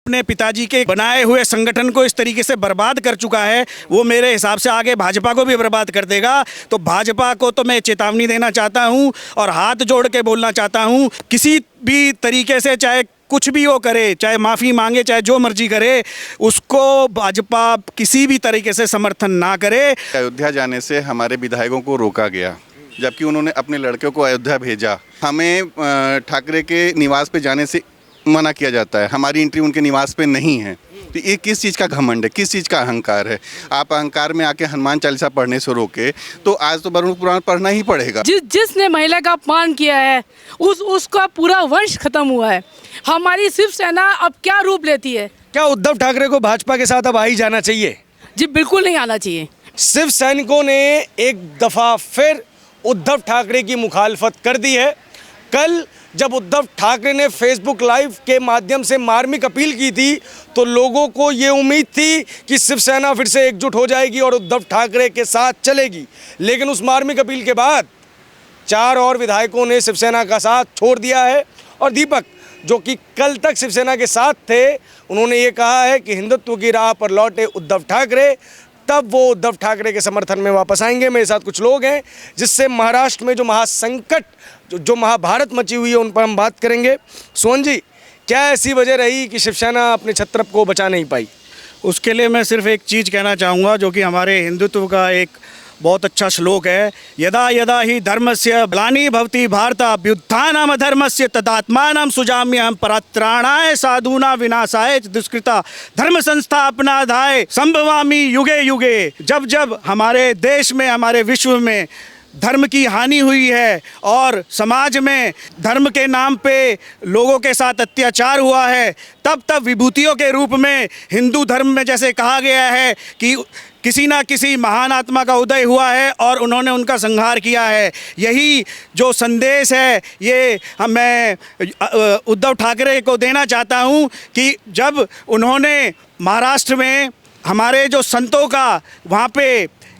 अपने पिताजी के बनाए हुए संगठन को इस तरीके से बर्बाद कर चुका है, वो मेरे हिसाब से आगे भाजपा को भी बर्बाद कर देगा। तो भाजपा को तो मैं चेतावनी देना चाहता हूँ और हाथ जोड़ के बोलना चाहता हूँ, किसी भी तरीके से चाहे कुछ भी वो करे, चाहे माफ़ी मांगे, चाहे जो मर्जी करे, उसको भाजपा किसी भी तरीके से समर्थन ना करे। अयोध्या जाने से हमारे विधायकों को रोका गया, जबकि उन्होंने अपने लड़कों को अयोध्या भेजा। हमें ठाकरे के निवास पे जाने से मना किया जाता है, हमारी एंट्री उनके निवास पे नहीं है। तो ये किस चीज़ का घमंड है, किस चीज़ का अहंकार है? आप अहंकार में आके हनुमान चालीसा पढ़ने से रोके तो आज तो वरुण पुराण पढ़ना ही पड़ेगा। जिसने महिला का अपमान किया है उसका पूरा वंश खत्म हुआ है। हमारी शिवसेना अब क्या रूप लेती है? क्या उद्धव ठाकरे को भाजपा के साथ अब आ ही जाना चाहिए? जी बिल्कुल नहीं आना चाहिए। शिव सैनिकों ने एक दफ़ा फिर उद्धव ठाकरे की मुखालफत कर दी है। कल जब उद्धव ठाकरे ने फेसबुक लाइव के माध्यम से मार्मिक अपील की थी तो लोगों को ये उम्मीद थी कि शिवसेना फिर से एकजुट हो जाएगी और उद्धव ठाकरे के साथ चलेगी, लेकिन उस मार्मिक अपील के बाद 4 और विधायकों ने शिवसेना का साथ छोड़ दिया है। और दीपक, जो कि कल तक शिवसेना के साथ थे, उन्होंने ये कहा है कि हिंदुत्व की राह पर लौटे उद्धव ठाकरे, तब वो उद्धव ठाकरे के समर्थन में वापस आएंगे। मेरे साथ कुछ लोग हैं जिससे महाराष्ट्र में जो महासंकट, जो महाभारत मची हुई है, उन पर हम बात करेंगे। सोहन जी, क्या ऐसी वजह रही कि शिवसेना अपने छत्र को बचा नहीं पाई? उसके लिए मैं सिर्फ एक चीज़ कहना चाहूँगा, जो कि हमारे हिंदुत्व का एक बहुत अच्छा श्लोक है। यदा यदा ही धर्मस्य ग्लानि भवति भारत अभ्युत्थानम् अधर्मस्य तदात्मानं सुजाम्यहं परित्राणाय साधूनां विनाशाय दुष्कृता धर्म संस्थापनार्थाय संभवामि युगे युगे। जब जब हमारे देश में, हमारे विश्व में धर्म की हानि हुई है और समाज में धर्म के नाम पे लोगों के साथ अत्याचार हुआ है, तब तब विभूतियों के रूप में हिंदू धर्म में जैसे कहा गया है कि किसी ना किसी महान आत्मा का उदय हुआ है और उन्होंने उनका संहार किया है। यही जो संदेश है ये मैं उद्धव ठाकरे को देना चाहता हूँ कि जब उन्होंने महाराष्ट्र में हमारे जो संतों का वहाँ पे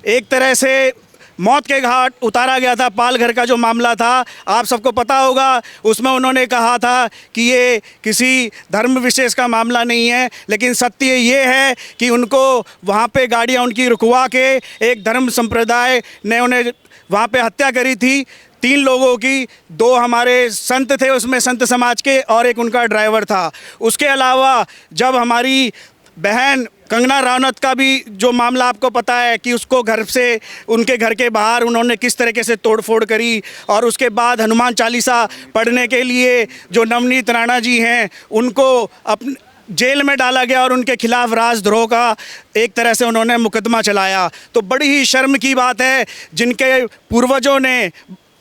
एक तरह से मौत के घाट उतारा गया था, पालघर का जो मामला था, आप सबको पता होगा, उसमें उन्होंने कहा था कि ये किसी धर्म विशेष का मामला नहीं है, लेकिन सत्य ये है कि उनको वहाँ पे गाड़ियाँ उनकी रुकवा के एक धर्म संप्रदाय ने उन्हें वहाँ पे हत्या करी थी। 3 लोगों की, 2 हमारे संत थे उसमें, संत समाज के, और एक उनका ड्राइवर था। उसके अलावा जब हमारी बहन कंगना रानौत का भी जो मामला आपको पता है कि उसको घर से, उनके घर के बाहर उन्होंने किस तरीके से तोड़फोड़ करी, और उसके बाद हनुमान चालीसा पढ़ने के लिए जो नवनीत राणा जी हैं उनको अपने जेल में डाला गया और उनके खिलाफ राजद्रोह का एक तरह से उन्होंने मुकदमा चलाया। तो बड़ी ही शर्म की बात है, जिनके पूर्वजों ने,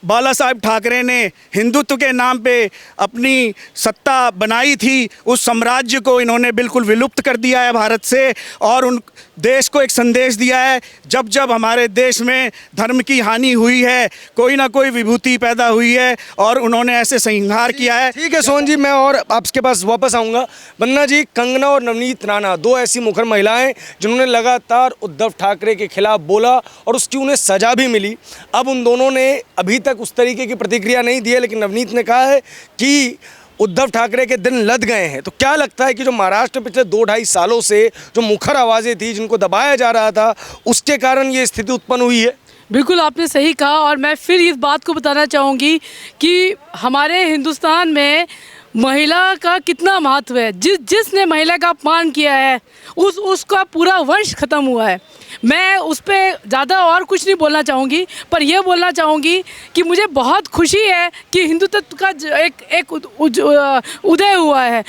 बाला साहब ठाकरे ने हिंदुत्व के नाम पे अपनी सत्ता बनाई थी, उस साम्राज्य को इन्होंने बिल्कुल विलुप्त कर दिया है भारत से, और उन देश को एक संदेश दिया है। जब जब हमारे देश में धर्म की हानि हुई है, कोई ना कोई विभूति पैदा हुई है और उन्होंने ऐसे संहार किया है। ठीक है सोहन जी, मैं और आपके पास वापस आऊँगा। बन्ना जी, कंगना और नवनीत राणा 2 ऐसी मुखर महिलाएं जिन्होंने लगातार उद्धव ठाकरे के खिलाफ बोला और उसकी उन्हें सजा भी मिली। अब उन दोनों ने अभी तक उस तरीके की प्रतिक्रिया नहीं दी है, लेकिन नवनीत ने कहा है कि उद्धव ठाकरे के दिन लद गए हैं। तो क्या लगता है कि जो महाराष्ट्र पिछले 2-2.5 सालों से जो मुखर आवाज़ें थी, जिनको दबाया जा रहा था, उसके कारण ये स्थिति उत्पन्न हुई है? बिल्कुल आपने सही कहा, और मैं फिर इस बात को बताना चाहूँगी कि हमारे हिंदुस्तान में महिला का कितना महत्व है। जिसने महिला का अपमान किया है उसका पूरा वंश खत्म हुआ है। मैं उस पर ज़्यादा और कुछ नहीं बोलना चाहूँगी, पर यह बोलना चाहूँगी कि मुझे बहुत खुशी है कि हिंदुत्व का एक उदय हुआ है।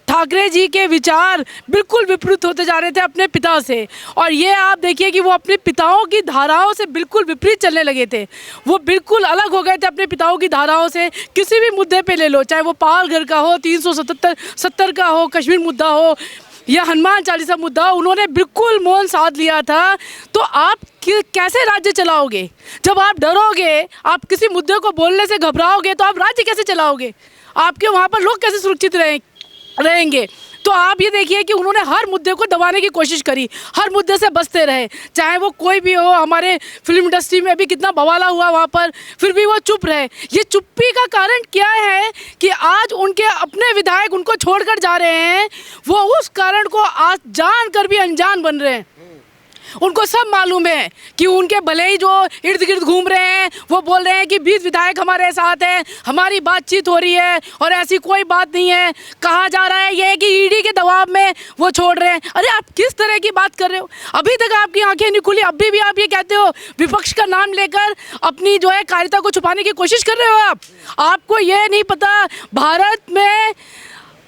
ठाकरे जी के विचार बिल्कुल विपरीत होते जा रहे थे अपने पिता से, और ये आप देखिए कि वो अपने पिताओं की धाराओं से बिल्कुल विपरीत चलने लगे थे। वो बिल्कुल अलग हो गए थे अपने पिताओं की धाराओं से। किसी भी मुद्दे पे ले लो, चाहे वो पालघर का हो, 377 का हो, कश्मीर मुद्दा हो या हनुमान चालीसा मुद्दा, उन्होंने बिल्कुल मौन साध लिया था। तो आप कैसे राज्य चलाओगे? जब आप डरोगे, आप किसी मुद्दे को बोलने से घबराओगे, तो आप राज्य कैसे चलाओगे? आपके वहाँ पर लोग कैसे सुरक्षित रहेंगे? तो आप ये देखिए कि उन्होंने हर मुद्दे को दबाने की कोशिश करी, हर मुद्दे से बचते रहे, चाहे वो कोई भी हो। हमारे फिल्म इंडस्ट्री में भी कितना बवाला हुआ वहाँ पर, फिर भी वो चुप रहे। ये चुप्पी का कारण क्या है कि आज उनके अपने विधायक उनको छोड़कर जा रहे हैं, वो उस कारण को आज जान कर भी अनजान बन रहे हैं। उनको सब मालूम है कि उनके भले ही जो इर्द गिर्द घूम रहे हैं वो बोल रहे हैं कि 20 विधायक हमारे साथ हैं, हमारी बातचीत हो रही है, और ऐसी कोई बात नहीं है। कहा जा रहा है ये कि ईडी के दबाव में वो छोड़ रहे हैं। अरे आप किस तरह की बात कर रहे हो? अभी तक आपकी आंखें नहीं खुली, अभी भी आप ये कहते हो, विपक्ष का नाम लेकर अपनी जो है कायरता को छुपाने की कोशिश कर रहे हो। आपको ये नहीं पता भारत में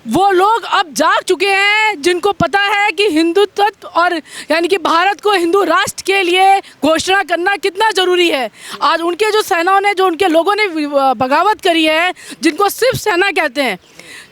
वो लोग अब जाग चुके हैं जिनको पता है कि हिंदुत्व और यानी कि भारत को हिंदू राष्ट्र के लिए घोषणा करना कितना ज़रूरी है। आज उनके जो सेनाओं ने, जो उनके लोगों ने बगावत करी है, जिनको शिव सेना कहते हैं,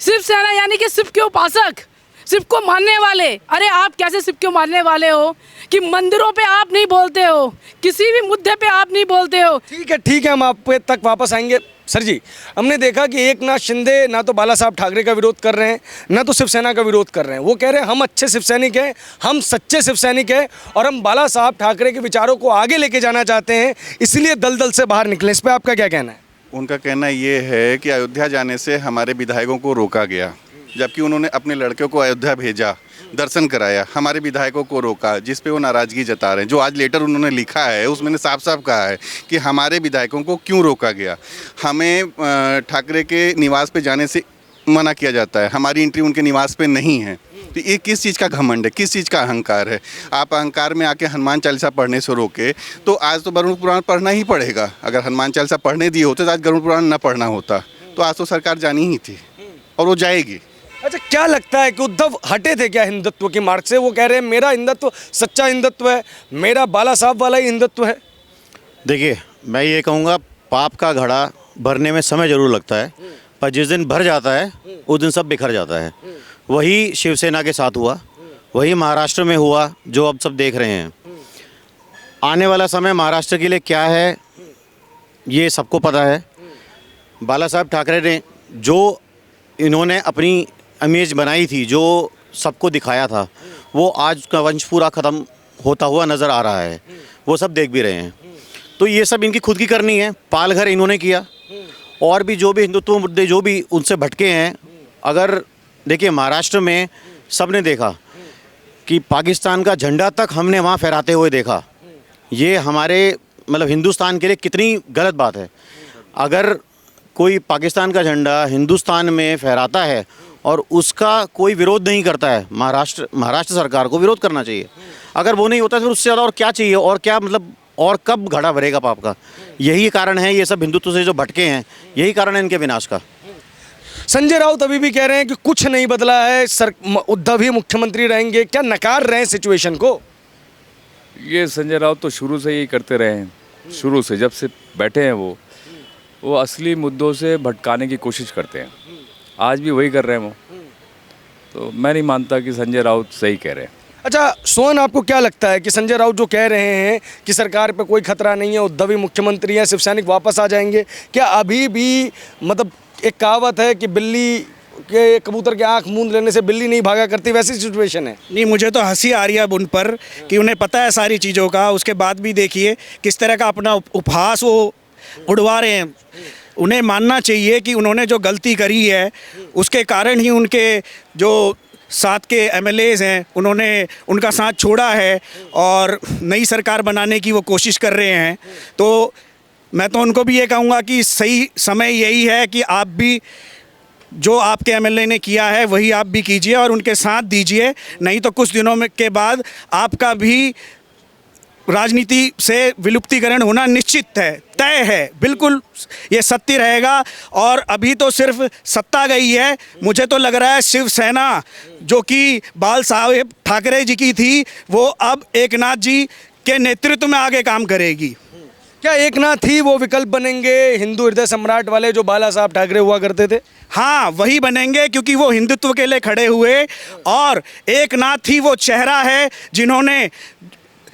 शिव सेना यानी कि शिव के उपासक, शिव को मानने वाले। अरे आप कैसे शिव को मानने वाले हो कि मंदिरों पे आप नहीं बोलते हो, किसी भी मुद्दे पे आप नहीं बोलते हो? ठीक है, हम आप पे तक वापस आएंगे। सर जी, हमने देखा कि एकनाथ शिंदे ना तो बाला साहब ठाकरे का विरोध कर रहे हैं, ना तो शिवसेना का विरोध कर रहे हैं। वो कह रहे हैं हम अच्छे शिव सैनिक हैं, हम सच्चे शिव सैनिक हैं, और हम बाला साहब ठाकरे के विचारों को आगे लेके जाना चाहते हैं, इसलिए दलदल से बाहर निकले। इस पर आपका क्या कहना है? उनका कहना ये है कि अयोध्या जाने से हमारे विधायकों को रोका गया, जबकि उन्होंने अपने लड़के को अयोध्या भेजा, दर्शन कराया, हमारे विधायकों को रोका, जिस पे वो नाराज़गी जता रहे हैं। जो आज लेटर उन्होंने लिखा है उसमें साफ साफ कहा है कि हमारे विधायकों को क्यों रोका गया। हमें ठाकरे के निवास पे जाने से मना किया जाता है, हमारी एंट्री उनके निवास पे नहीं है। तो ये किस चीज़ का घमंड है, किस चीज़ का अहंकार है? आप अहंकार में आके हनुमान चालीसा पढ़ने से रोके तो आज तो गरुड़ पुराण पढ़ना ही पड़ेगा। अगर हनुमान चालीसा पढ़ने दिए होते तो आज गरुड़ पुराण न पढ़ना होता, तो आज तो सरकार जानी ही थी और वो जाएगी। अच्छा, क्या लगता है कि उद्धव हटे थे क्या हिंदुत्व की मार्ग से? वो कह रहे हैं मेरा हिंदुत्व सच्चा हिंदुत्व है, मेरा बाला साहब वाला ही हिंदुत्व है। देखिए, मैं ये कहूँगा, पाप का घड़ा भरने में समय ज़रूर लगता है, पर जिस दिन भर जाता है उस दिन सब बिखर जाता है। वही शिवसेना के साथ हुआ, वही महाराष्ट्र में हुआ, जो अब सब देख रहे हैं। आने वाला समय महाराष्ट्र के लिए क्या है ये सबको पता है। बाला साहब ठाकरे ने जो इन्होंने अपनी इमेज बनाई थी, जो सबको दिखाया था, वो आज का वंश पूरा ख़त्म होता हुआ नज़र आ रहा है। वो सब देख भी रहे हैं। तो ये सब इनकी खुद की करनी है। पाल घर इन्होंने किया, और भी जो भी हिंदुत्व मुद्दे जो भी उनसे भटके हैं। अगर देखिए, महाराष्ट्र में सब ने देखा कि पाकिस्तान का झंडा तक हमने वहाँ फहराते हुए देखा। ये हमारे मतलब हिंदुस्तान के लिए कितनी गलत बात है। अगर कोई पाकिस्तान का झंडा हिंदुस्तान में फहराता है और उसका कोई विरोध नहीं करता है, महाराष्ट्र सरकार को विरोध करना चाहिए। अगर वो नहीं होता तो उससे ज़्यादा और क्या चाहिए, और क्या मतलब, और कब घड़ा भरेगा पाप का? यही कारण है ये सब हिंदुत्व से जो भटके हैं, यही कारण है इनके विनाश का। संजय राउत अभी भी कह रहे हैं कि कुछ नहीं बदला है, उद्धव ही मुख्यमंत्री रहेंगे। क्या नकार रहे हैं सिचुएशन को? ये संजय राउत तो शुरू से यही करते रहे हैं, शुरू से जब से बैठे हैं वो असली मुद्दों से भटकाने की कोशिश करते हैं। आज भी वही कर रहे हैं वो। तो मैं नहीं मानता कि संजय राउत सही कह रहे हैं। अच्छा सोहन, आपको क्या लगता है कि संजय राउत जो कह रहे हैं कि सरकार पे कोई खतरा नहीं है, उद्धव ही मुख्यमंत्री हैं, शिव सैनिक वापस आ जाएंगे, क्या अभी भी मतलब एक कहावत है कि बिल्ली के कबूतर की आंख मूंद लेने से बिल्ली नहीं भागा करती, वैसी सिचुएशन है? नहीं, मुझे तो हंसी आ रही है अब उन पर कि उन्हें पता है सारी चीज़ों का, उसके बाद भी देखिए किस तरह का अपना उपहास वो उड़वा रहे हैं। उन्हें मानना चाहिए कि उन्होंने जो गलती करी है उसके कारण ही उनके जो साथ के एमएलएज हैं उन्होंने उनका साथ छोड़ा है और नई सरकार बनाने की वो कोशिश कर रहे हैं। तो मैं तो उनको भी ये कहूँगा कि सही समय यही है कि आप भी जो आपके एमएलए ने किया है वही आप भी कीजिए और उनके साथ दीजिए, नहीं तो कुछ दिनों में के बाद आपका भी राजनीति से विलुप्तिकरण होना निश्चित है, तय है, बिल्कुल ये सत्य रहेगा। और अभी तो सिर्फ सत्ता गई है, मुझे तो लग रहा है शिवसेना जो कि बाल साहेब ठाकरे जी की थी वो अब एकनाथ जी के नेतृत्व में आगे काम करेगी। क्या एकनाथ ही वो विकल्प बनेंगे हिंदू हृदय सम्राट वाले जो बाला साहब ठाकरे हुआ करते थे? हाँ, वही बनेंगे, क्योंकि वो हिंदुत्व के लिए खड़े हुए और एकनाथ ही वो चेहरा है जिन्होंने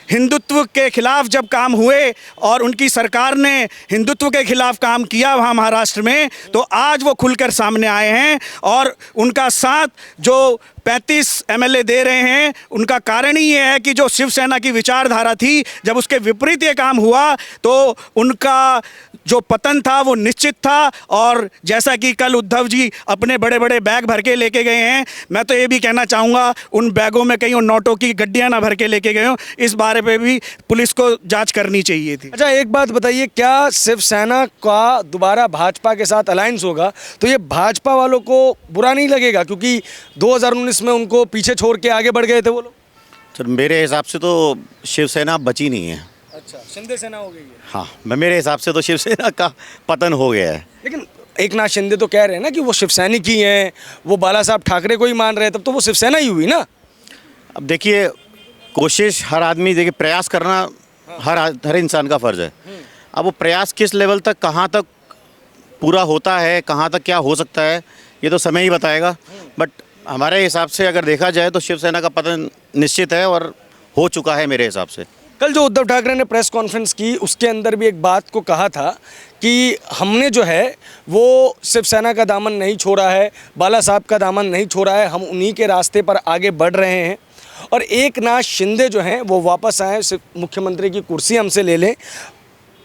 हिंदुत्व के खिलाफ जब काम हुए और उनकी सरकार ने हिंदुत्व के खिलाफ काम किया वहाँ महाराष्ट्र में, तो आज वो खुलकर सामने आए हैं और उनका साथ जो 35 एमएलए दे रहे हैं, उनका कारण ही ये है कि जो शिवसेना की विचारधारा थी, जब उसके विपरीत ये काम हुआ तो उनका जो पतन था वो निश्चित था। और जैसा कि कल उद्धव जी अपने बड़े बड़े बैग भर के लेके गए हैं, मैं तो ये भी कहना चाहूँगा उन बैगों में कहीं उन नोटों की गड्डियाँ ना भर के लेके गए हों, इस बारे पे भी पुलिस को जांच करनी चाहिए थी। अच्छा, एक बात बताइए, क्या शिवसेना का दोबारा भाजपा के साथ अलायंस होगा तो ये भाजपा वालों को बुरा नहीं लगेगा, क्योंकि 2019 में उनको पीछे छोड़ के आगे बढ़ गए थे वो लोग? सर मेरे हिसाब से तो शिवसेना बची नहीं है। अच्छा, शिंदे सेना हो गई है। हाँ, मेरे हिसाब से तो शिवसेना का पतन हो गया है। लेकिन एकनाथ शिंदे तो कह रहे हैं ना कि वो शिवसैनिक ही हैं, वो बाला साहब ठाकरे को ही मान रहे हैं, तब तो वो शिवसेना ही हुई ना। अब देखिए, कोशिश हर आदमी, देखिए प्रयास करना हर इंसान का फ़र्ज़ है। अब वो प्रयास किस लेवल तक, कहाँ तक पूरा होता है, कहाँ तक क्या हो सकता है, ये तो समय ही बताएगा। बट हमारे हिसाब से अगर देखा जाए तो शिवसेना का पतन निश्चित है और हो चुका है मेरे हिसाब से। कल जो उद्धव ठाकरे ने प्रेस कॉन्फ्रेंस की उसके अंदर भी एक बात को कहा था कि हमने जो है वो शिवसेना का दामन नहीं छोड़ा है, बाला साहब का दामन नहीं छोड़ा है, हम उन्हीं के रास्ते पर आगे बढ़ रहे हैं। और एकनाथ शिंदे जो हैं वो वापस आए, मुख्यमंत्री की कुर्सी हमसे ले लें,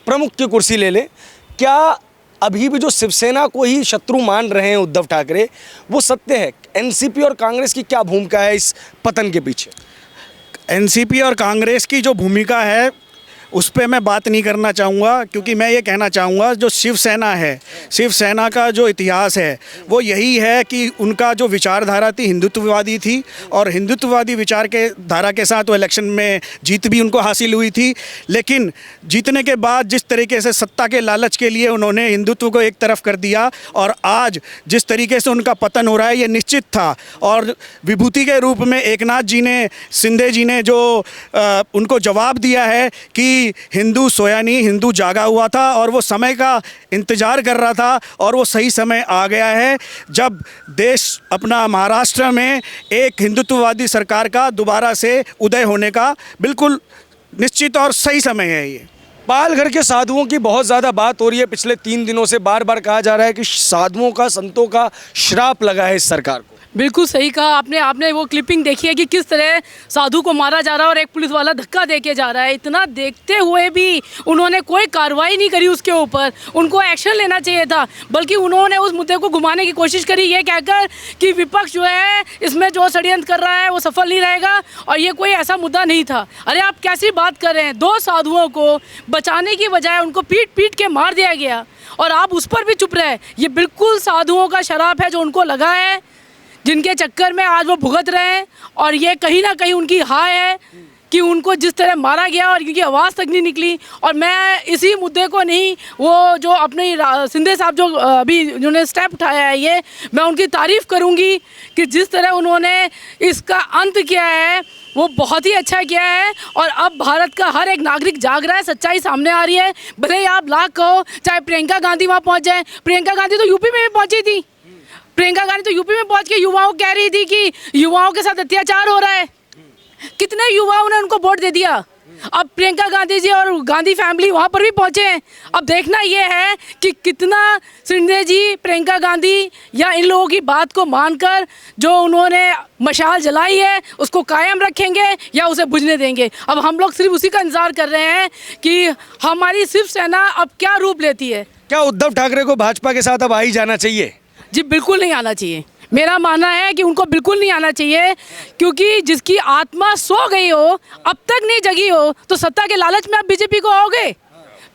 प्रमुख की कुर्सी ले लें। क्या अभी भी जो शिवसेना को ही शत्रु मान रहे हैं उद्धव ठाकरे, वो सत्य है? एनसीपी और कांग्रेस की क्या भूमिका है इस पतन के पीछे? एनसीपी और कांग्रेस की जो भूमिका है उस पर मैं बात नहीं करना चाहूँगा, क्योंकि मैं ये कहना चाहूँगा जो शिवसेना है, शिवसेना का जो इतिहास है वो यही है कि उनका जो विचारधारा थी हिंदुत्ववादी थी, और हिंदुत्ववादी विचार के धारा के साथ वो इलेक्शन में जीत भी उनको हासिल हुई थी। लेकिन जीतने के बाद जिस तरीके से सत्ता के लालच के लिए उन्होंने हिंदुत्व को एक तरफ कर दिया, और आज जिस तरीके से उनका पतन हो रहा है ये निश्चित था। और विभूति के रूप में एकनाथ जी ने, शिंदे जी ने जो उनको जवाब दिया है कि हिंदू सोया नहीं, हिंदू जागा हुआ था और वो समय का इंतज़ार कर रहा था, और वो सही समय आ गया है जब देश अपना महाराष्ट्र में एक हिंदुत्ववादी सरकार का दोबारा से उदय होने का बिल्कुल निश्चित और सही समय है। ये पालघर के साधुओं की बहुत ज़्यादा बात हो रही है पिछले 3 दिनों से, बार बार कहा जा रहा है कि साधुओं का, संतों का श्राप लगा है इस सरकार को। बिल्कुल सही कहा आपने वो क्लिपिंग देखी है कि किस तरह साधु को मारा जा रहा है और एक पुलिस वाला धक्का देके जा रहा है। इतना देखते हुए भी उन्होंने कोई कार्रवाई नहीं करी उसके ऊपर, उनको एक्शन लेना चाहिए था, बल्कि उन्होंने उस मुद्दे को घुमाने की कोशिश करी, ये कहकर कि विपक्ष जो है इसमें जो षड्यंत्र कर रहा है वो सफल नहीं रहेगा और ये कोई ऐसा मुद्दा नहीं था। अरे आप कैसी बात कर रहे हैं? 2 साधुओं को बचाने की बजाय उनको पीट पीट के मार दिया गया और आप उस पर भी चुप रहे। ये बिल्कुल साधुओं का शराप है जो उनको लगा है, जिनके चक्कर में आज वो भुगत रहे हैं। और ये कहीं ना कहीं उनकी हाय है कि उनको जिस तरह मारा गया और उनकी आवाज़ तक नहीं निकली। और मैं इसी मुद्दे को नहीं, वो जो अपने शिंदे साहब जो अभी उन्होंने स्टेप उठाया है, ये मैं उनकी तारीफ़ करूंगी कि जिस तरह उन्होंने इसका अंत किया है वो बहुत ही अच्छा किया है। और अब भारत का हर एक नागरिक जाग रहा है, सच्चाई सामने आ रही है। भले ही आप लाख कहो, चाहे प्रियंका गांधी वहाँ पहुँच जाए, प्रियंका गांधी तो यूपी में भी पहुँची थी। प्रियंका गांधी तो यूपी में पहुंच के युवाओं को कह रही थी कि युवाओं के साथ अत्याचार हो रहा है। कितने युवाओं ने उनको वोट दे दिया। अब प्रियंका गांधी जी और गांधी फैमिली वहां पर भी पहुंचे हैं। अब देखना यह है कि कितना शिंदे जी, प्रियंका गांधी या इन लोगों की बात को मानकर जो उन्होंने मशाल जलाई है उसको कायम रखेंगे या उसे बुझने देंगे। अब हम लोग सिर्फ उसी का इंतजार कर रहे हैं कि हमारी शिवसेना अब क्या रूप लेती है। क्या उद्धव ठाकरे को भाजपा के साथ अब आ ही जाना चाहिए? जी बिल्कुल नहीं आना चाहिए। मेरा मानना है कि उनको बिल्कुल नहीं आना चाहिए, क्योंकि जिसकी आत्मा सो गई हो, अब तक नहीं जगी हो, तो सत्ता के लालच में आप बीजेपी को आओगे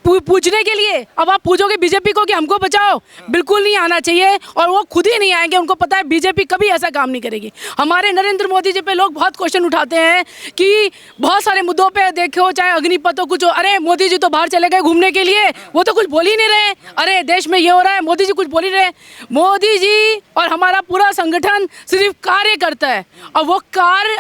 पूछने के लिए। अब आप पूछोगे बीजेपी को कि हमको बचाओ, बिल्कुल नहीं आना चाहिए। और वो खुद ही नहीं आएंगे, उनको पता है बीजेपी कभी ऐसा काम नहीं करेगी। हमारे नरेंद्र मोदी जी पे लोग बहुत क्वेश्चन उठाते हैं कि बहुत सारे मुद्दों पे देखो, चाहे अग्निपथ हो, कुछ हो, अरे मोदी जी तो बाहर चले गए घूमने के लिए, वो तो कुछ बोल ही नहीं रहे। अरे देश में ये हो रहा है, मोदी जी कुछ बोल ही रहे। मोदी जी और हमारा पूरा संगठन सिर्फ कार्य करता है, और वो कार्य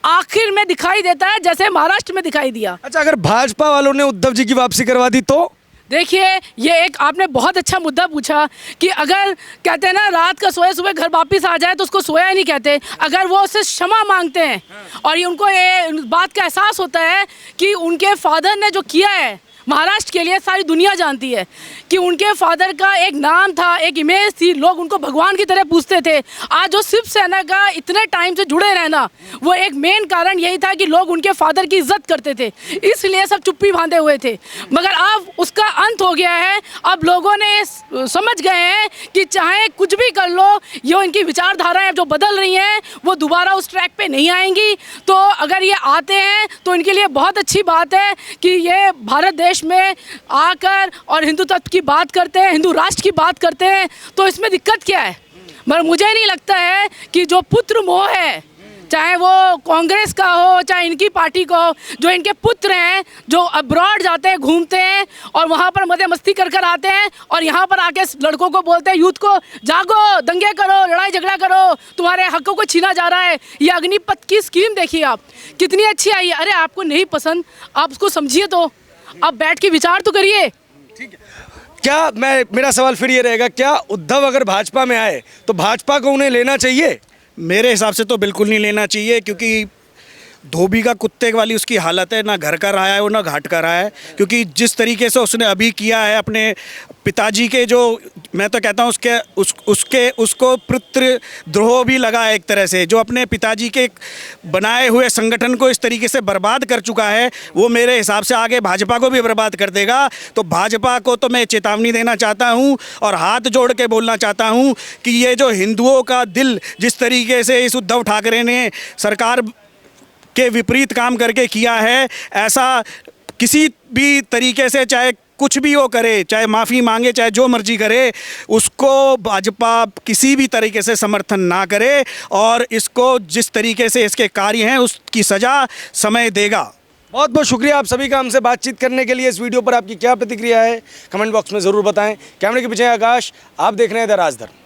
आखिर में दिखाई देता है जैसे महाराष्ट्र में दिखाई दिया। अच्छा, अगर भाजपा वालों ने उद्धव जी की वापसी करवा दी तो? देखिए, ये एक आपने बहुत अच्छा मुद्दा पूछा कि अगर कहते हैं ना रात का सोए सुबह घर वापस आ जाए तो उसको सोया ही नहीं कहते। अगर वो उससे क्षमा मांगते हैं और ये उनको ये बात का एहसास होता है कि उनके फादर ने जो किया है महाराष्ट्र के लिए, सारी दुनिया जानती है कि उनके फादर का एक नाम था, एक इमेज थी, लोग उनको भगवान की तरह पूछते थे। आज जो शिवसेना का इतने टाइम से जुड़े रहना, वो एक मेन कारण यही था कि लोग उनके फादर की इज्जत करते थे, इसलिए सब चुप्पी बांधे हुए थे। मगर अब उसका अंत हो गया है। अब लोगों ने समझ गए हैं कि चाहे कुछ भी कर लो, ये इनकी विचारधाराएं जो बदल रही हैं वो दोबारा उस ट्रैक पे नहीं आएंगी। तो अगर ये आते हैं तो इनके लिए बहुत अच्छी बात है कि ये भारत देश में आकर और हिंदुत्व की बात करते हैं, हिंदू राष्ट्र की बात करते हैं। तो इसमें दिक्कत क्या है? मगर मुझे नहीं लगता है कि जो पुत्र मोह है, चाहे वो कांग्रेस का हो चाहे इनकी पार्टी का हो, जो इनके पुत्र हैं जो अब्रॉड जाते हैं, घूमते हैं और वहाँ पर मजे मस्ती कर कर आते हैं और यहाँ पर आके लड़कों को बोलते हैं, यूथ को जागो, दंगे करो, लड़ाई झगड़ा करो, तुम्हारे हकों को छीना जा रहा है। ये अग्निपथ की स्कीम देखिए आप, कितनी अच्छी आई है। अरे आपको नहीं पसंद, आप उसको समझिए, तो आप बैठ के विचार तो करिए। ठीक है, क्या मेरा सवाल फिर ये रहेगा, क्या उद्धव अगर भाजपा में आए तो भाजपा को उन्हें लेना चाहिए? मेरे हिसाब से तो बिल्कुल नहीं लेना चाहिए, क्योंकि धोबी का कुत्ते वाली उसकी हालत है, ना घर का रहा है वो ना घाट का रहा है। क्योंकि जिस तरीके से उसने अभी किया है अपने पिताजी के, जो मैं तो कहता हूँ उसको पितृद्रोह भी लगा है एक तरह से, जो अपने पिताजी के बनाए हुए संगठन को इस तरीके से बर्बाद कर चुका है, वो मेरे हिसाब से आगे भाजपा को भी बर्बाद कर देगा। तो भाजपा को तो मैं चेतावनी देना चाहता हूँ और हाथ जोड़ के बोलना चाहता हूँ कि ये जो हिंदुओं का दिल जिस तरीके से इस उद्धव ठाकरे ने सरकार के विपरीत काम करके किया है, ऐसा किसी भी तरीके से, चाहे कुछ भी वो करे, चाहे माफ़ी मांगे, चाहे जो मर्जी करे, उसको भाजपा किसी भी तरीके से समर्थन ना करे और इसको जिस तरीके से इसके कार्य हैं उसकी सज़ा समय देगा। बहुत बहुत शुक्रिया आप सभी का हमसे बातचीत करने के लिए। इस वीडियो पर आपकी क्या प्रतिक्रिया है कमेंट बॉक्स में ज़रूर बताएं। कैमरे के पीछे आकाश, आप देख रहे हैं द राजधर्म।